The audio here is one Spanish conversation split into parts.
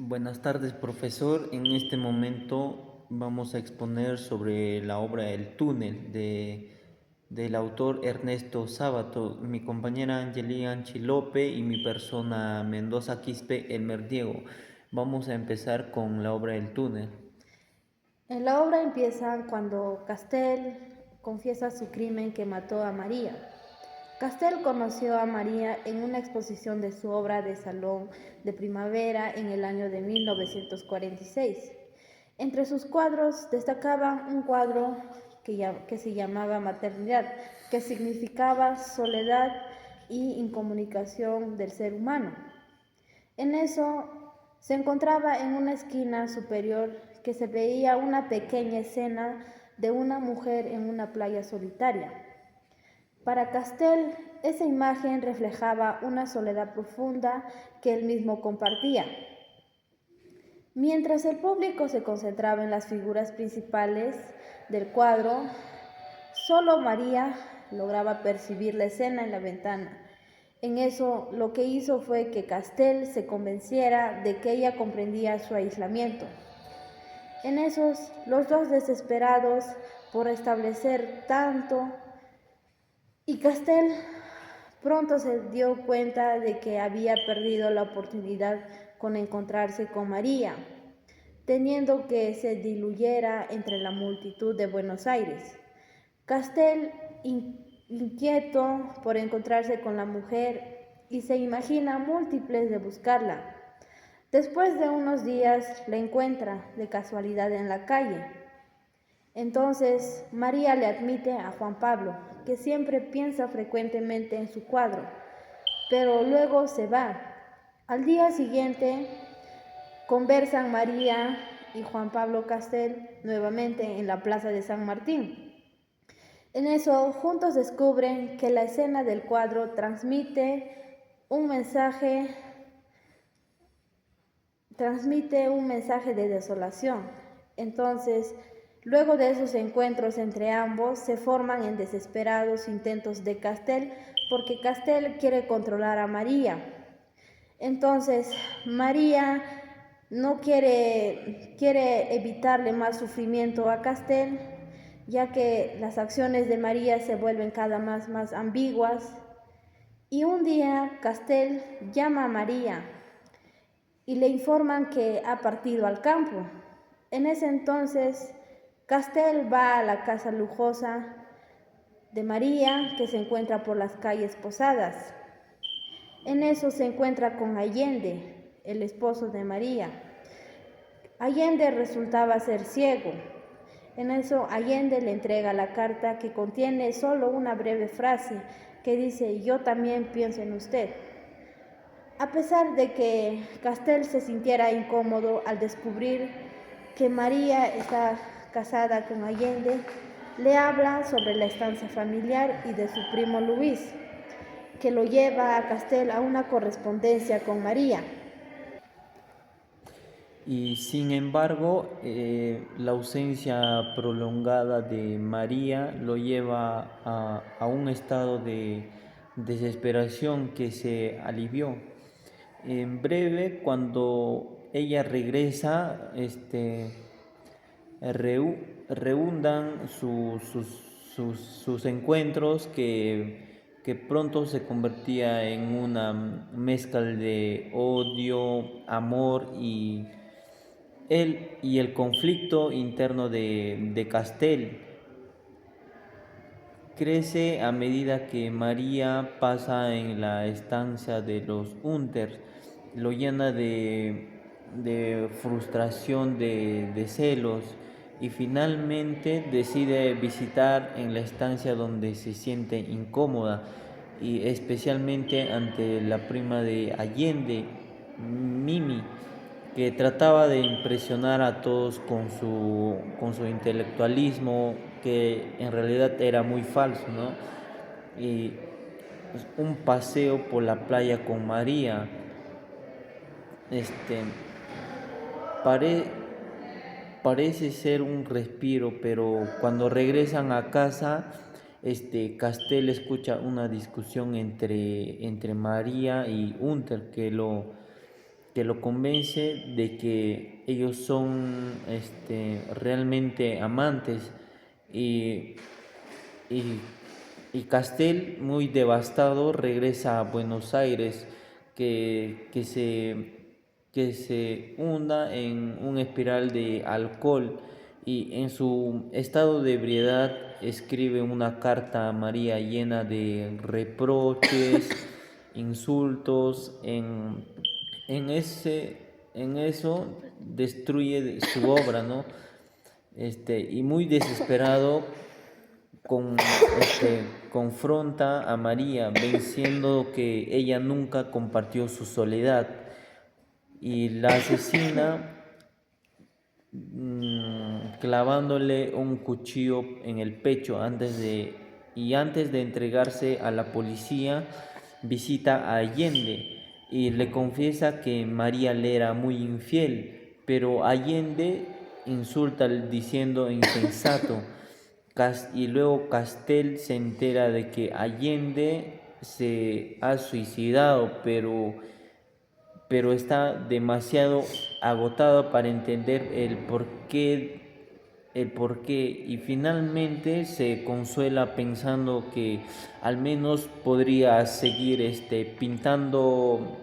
Buenas tardes, profesor. En este momento vamos a exponer sobre la obra El túnel del autor Ernesto Sábato, mi compañera Angelina Anchilope y mi persona Mendoza Quispe Elmer Diego. Vamos a empezar con la obra El túnel. En la obra empieza cuando Castel confiesa su crimen que mató a María. Castel conoció a María en una exposición de su obra de Salón de Primavera en el año de 1946. Entre sus cuadros destacaba un cuadro que se llamaba Maternidad, que significaba soledad y incomunicación del ser humano. En eso se encontraba en una esquina superior que se veía una pequeña escena de una mujer en una playa solitaria. Para Castel, esa imagen reflejaba una soledad profunda que él mismo compartía. Mientras el público se concentraba en las figuras principales del cuadro, solo María lograba percibir la escena en la ventana. En eso, lo que hizo fue que Castel se convenciera de que ella comprendía su aislamiento. En esos, los dos desesperados por establecer tanto, y Castel pronto se dio cuenta de que había perdido la oportunidad con encontrarse con María, teniendo que se diluyera entre la multitud de Buenos Aires. Castel, inquieto por encontrarse con la mujer, y se imagina múltiples de buscarla. Después de unos días la encuentra de casualidad en la calle. Entonces María le admite a Juan Pablo, que siempre piensa frecuentemente en su cuadro, pero luego se va. Al día siguiente conversan María y Juan Pablo Castel nuevamente en la plaza de San Martín. En eso, juntos descubren que la escena del cuadro transmite un mensaje de desolación. Entonces, luego de esos encuentros entre ambos, se forman en desesperados intentos de Castel, porque Castel quiere controlar a María. Entonces, María no quiere evitarle más sufrimiento a Castel, ya que las acciones de María se vuelven cada vez más ambiguas. Y un día Castel llama a María y le informan que ha partido al campo. En ese entonces, Castel va a la casa lujosa de María, que se encuentra por las calles Posadas. En eso se encuentra con Allende, el esposo de María. Allende resultaba ser ciego. En eso Allende le entrega la carta, que contiene solo una breve frase que dice: yo también pienso en usted. A pesar de que Castel se sintiera incómodo al descubrir que María está casada con Allende, le habla sobre la estancia familiar y de su primo Luis, que lo lleva a Castel a una correspondencia con María. Y sin embargo, la ausencia prolongada de María lo lleva a un estado de desesperación que se alivió. En breve, cuando ella regresa, reundan sus encuentros que pronto se convertía en una mezcla de odio, amor y el conflicto interno de Castel crece a medida que María pasa en la estancia de los Hunters, lo llena de frustración, de celos, y finalmente decide visitar en la estancia donde se siente incómoda, y especialmente ante la prima de Allende, Mimi, que trataba de impresionar a todos con su intelectualismo, que en realidad era muy falso, ¿no? Y pues, un paseo por la playa con María, este, pare, parece ser un respiro, pero cuando regresan a casa, Castel escucha una discusión entre María y Hunter, que lo convence de que ellos son realmente amantes y, y, y Castel, muy devastado, regresa a Buenos Aires, que se hunda en un espiral de alcohol y en su estado de ebriedad escribe una carta a María llena de reproches, insultos. En eso destruye su obra, ¿no? Y muy desesperado confronta a María, venciendo que ella nunca compartió su soledad y la asesina clavándole un cuchillo en el pecho antes de entregarse a la policía. Visita a Allende y le confiesa que María le era muy infiel, pero Allende insulta diciendo insensato. Y luego Castel se entera de que Allende se ha suicidado, pero está demasiado agotado para entender el porqué y finalmente se consuela pensando que al menos podría seguir pintando,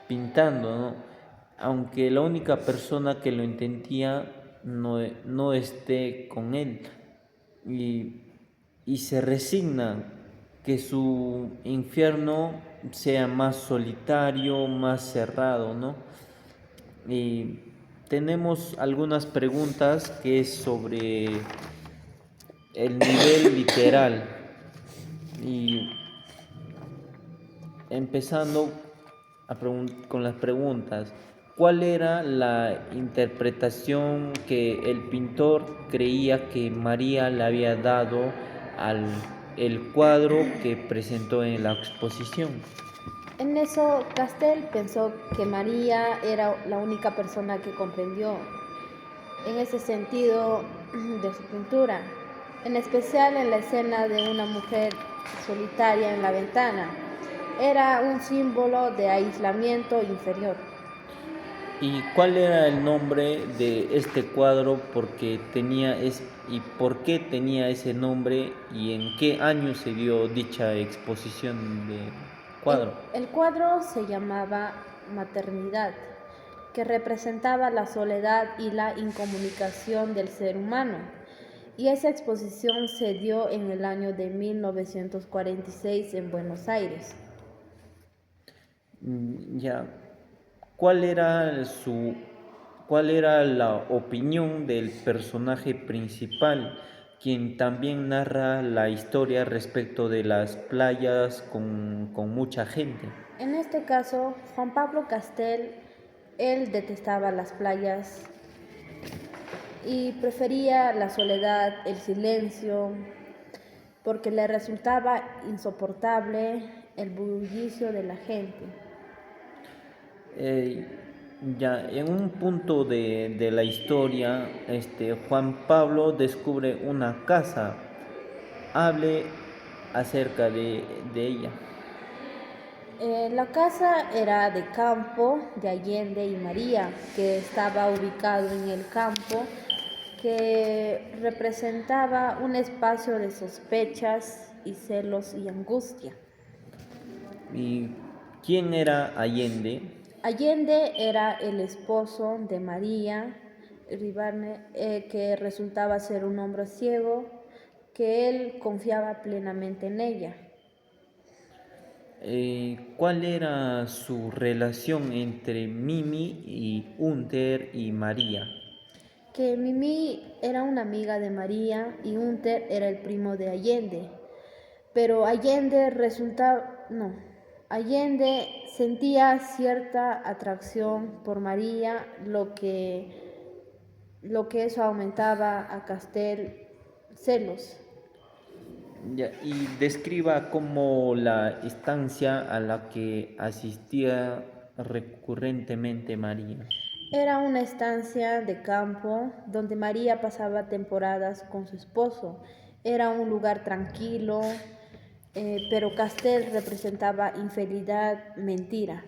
¿no? Aunque la única persona que lo entendía no esté con él y, y se resigna que su infierno sea más solitario, más cerrado, ¿no? Y tenemos algunas preguntas que es sobre el nivel literal y empezando con las preguntas. ¿Cuál era la interpretación que el pintor creía que María le había dado al el cuadro que presentó en la exposición? En eso, Castel pensó que María era la única persona que comprendió en ese sentido de su pintura, en especial en la escena de una mujer solitaria en la ventana. Era un símbolo de aislamiento inferior. ¿Y cuál era el nombre de este cuadro? ¿Y por qué tenía ese nombre y en qué año se dio dicha exposición de cuadro? El cuadro se llamaba Maternidad, que representaba la soledad y la incomunicación del ser humano. Y esa exposición se dio en el año de 1946 en Buenos Aires. Ya, ¿cuál era cuál era la opinión del personaje principal, quien también narra la historia respecto de las playas con mucha gente? En este caso, Juan Pablo Castel, él detestaba las playas y prefería la soledad, el silencio, porque le resultaba insoportable el bullicio de la gente. Eh, ya, en un punto de la historia, Juan Pablo descubre una casa. Hable acerca de ella. La casa era de campo de Allende y María, que estaba ubicado en el campo, que representaba un espacio de sospechas y celos y angustia. ¿Y quién era Allende? Allende era el esposo de María Ribarne, que resultaba ser un hombre ciego, que él confiaba plenamente en ella. ¿Cuál era su relación entre Mimi y Hunter y María? Que Mimi era una amiga de María y Hunter era el primo de Allende. Pero Allende sentía cierta atracción por María, lo que eso aumentaba a Castel celos. Ya, y describa cómo la estancia a la que asistía recurrentemente María. Era una estancia de campo donde María pasaba temporadas con su esposo. Era un lugar tranquilo, pero Castel representaba infidelidad, mentira.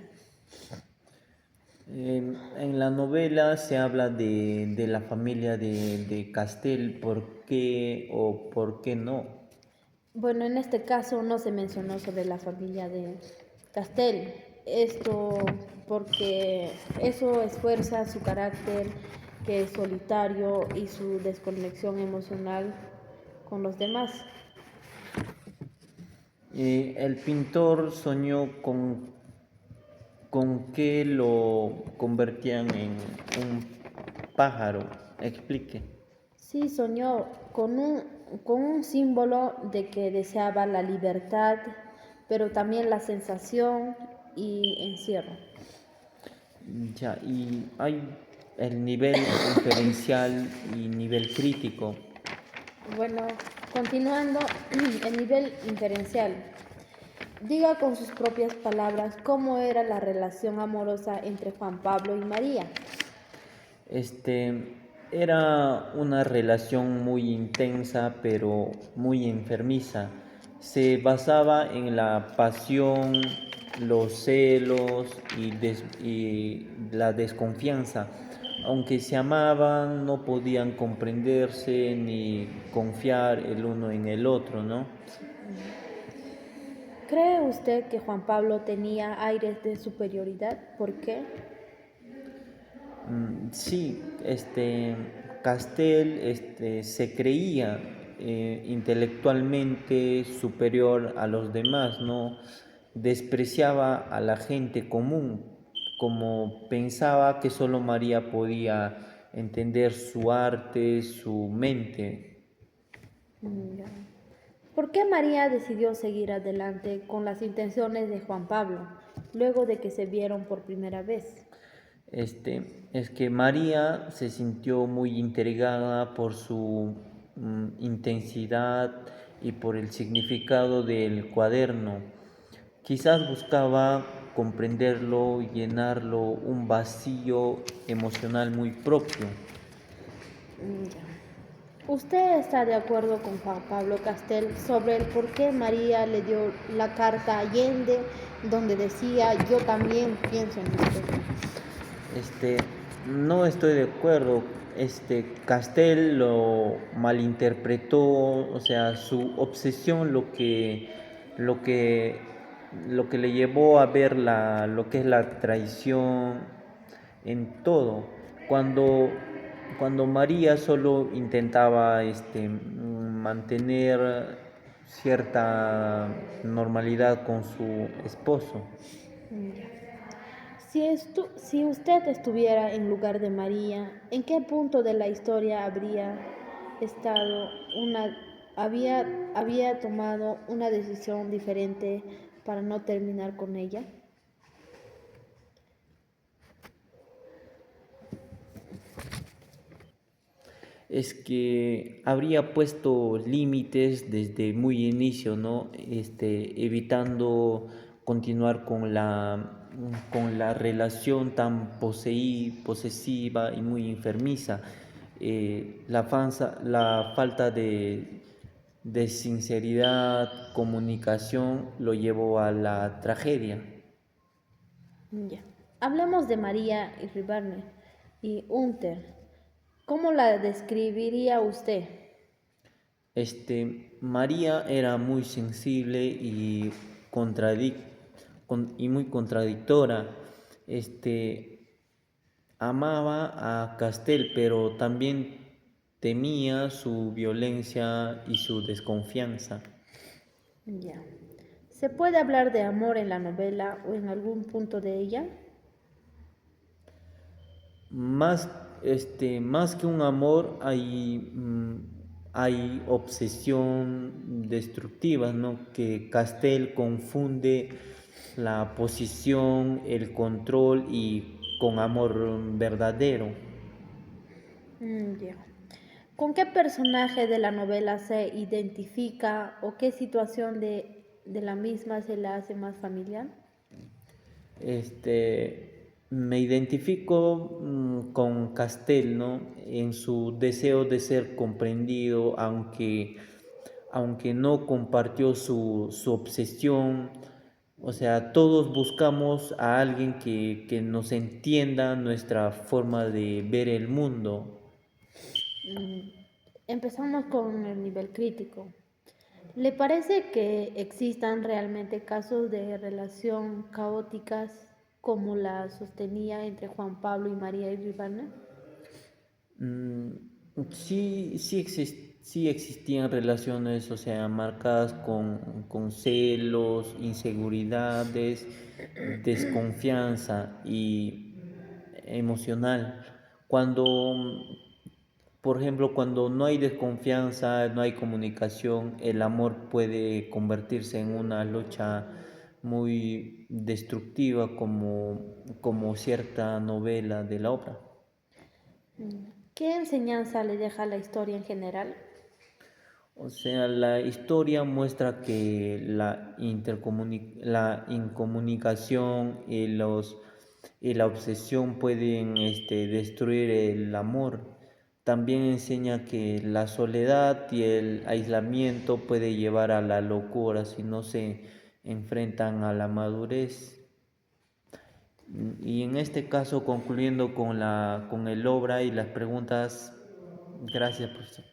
En la novela se habla de la familia de Castel, ¿por qué o por qué no? Bueno, en este caso no se mencionó sobre la familia de Castel. Esto porque eso esfuerza su carácter, que es solitario, y su desconexión emocional con los demás. El pintor soñó con que lo convertían en un pájaro. Explique. Sí, soñó con un símbolo de que deseaba la libertad, pero también la sensación y encierro. Ya, y hay el nivel inferencial y nivel crítico. Bueno, continuando, el nivel inferencial. Diga con sus propias palabras cómo era la relación amorosa entre Juan Pablo y María. Era una relación muy intensa, pero muy enfermiza. Se basaba en la pasión, los celos y la desconfianza. Aunque se amaban, no podían comprenderse ni confiar el uno en el otro, ¿no? ¿Cree usted que Juan Pablo tenía aires de superioridad? ¿Por qué? Sí, Castel se creía intelectualmente superior a los demás, ¿no? Despreciaba a la gente común, como pensaba que solo María podía entender su arte, su mente. Ya. ¿Por qué María decidió seguir adelante con las intenciones de Juan Pablo luego de que se vieron por primera vez? Es que María se sintió muy intrigada por su intensidad y por el significado del cuaderno. Quizás buscaba comprenderlo, llenarlo, un vacío emocional muy propio. Ya. ¿Usted está de acuerdo con Juan Pablo Castel sobre el por qué María le dio la carta a Allende donde decía yo también pienso en usted? No estoy de acuerdo. Castel lo malinterpretó, o sea, su obsesión lo que, lo que le llevó a ver lo que es la traición en todo. Cuando, cuando María solo intentaba mantener cierta normalidad con su esposo. Ya. Si usted estuviera en lugar de María, ¿en qué punto de la historia habría estado había tomado una decisión diferente para no terminar con ella? Es que habría puesto límites desde muy inicio, ¿no? Evitando continuar con la relación tan posesiva y muy enfermiza. La falta de sinceridad, comunicación, lo llevó a la tragedia. Ya. Hablemos de María y Ribarne y Unter. ¿Cómo la describiría usted? María era muy sensible y, y muy contradictora. Amaba a Castel, pero también temía su violencia y su desconfianza. Ya. ¿Se puede hablar de amor en la novela o en algún punto de ella? Más, más que un amor, hay obsesión destructiva, ¿no? Que Castel confunde la posición, el control y con amor verdadero. Ya. ¿Con qué personaje de la novela se identifica o qué situación de la misma se la hace más familiar? Me identifico con Castel, ¿no? En su deseo de ser comprendido, aunque no compartió su obsesión. O sea, todos buscamos a alguien que nos entienda nuestra forma de ver el mundo. Mm, Empezamos con el nivel crítico. ¿Le parece que existan realmente casos de relación caóticas como la sostenía entre Juan Pablo y María Irvana? Mm, sí existían relaciones, o sea, marcadas con celos, inseguridades, desconfianza y emocional. Por ejemplo, cuando no hay desconfianza, no hay comunicación, el amor puede convertirse en una lucha muy destructiva como cierta novela de la ópera. ¿Qué enseñanza le deja la historia en general? O sea, la historia muestra que la incomunicación y la obsesión pueden destruir el amor. También enseña que la soledad y el aislamiento puede llevar a la locura si no se enfrentan a la madurez. Y en este caso, concluyendo con el obra y las preguntas, gracias, profesor.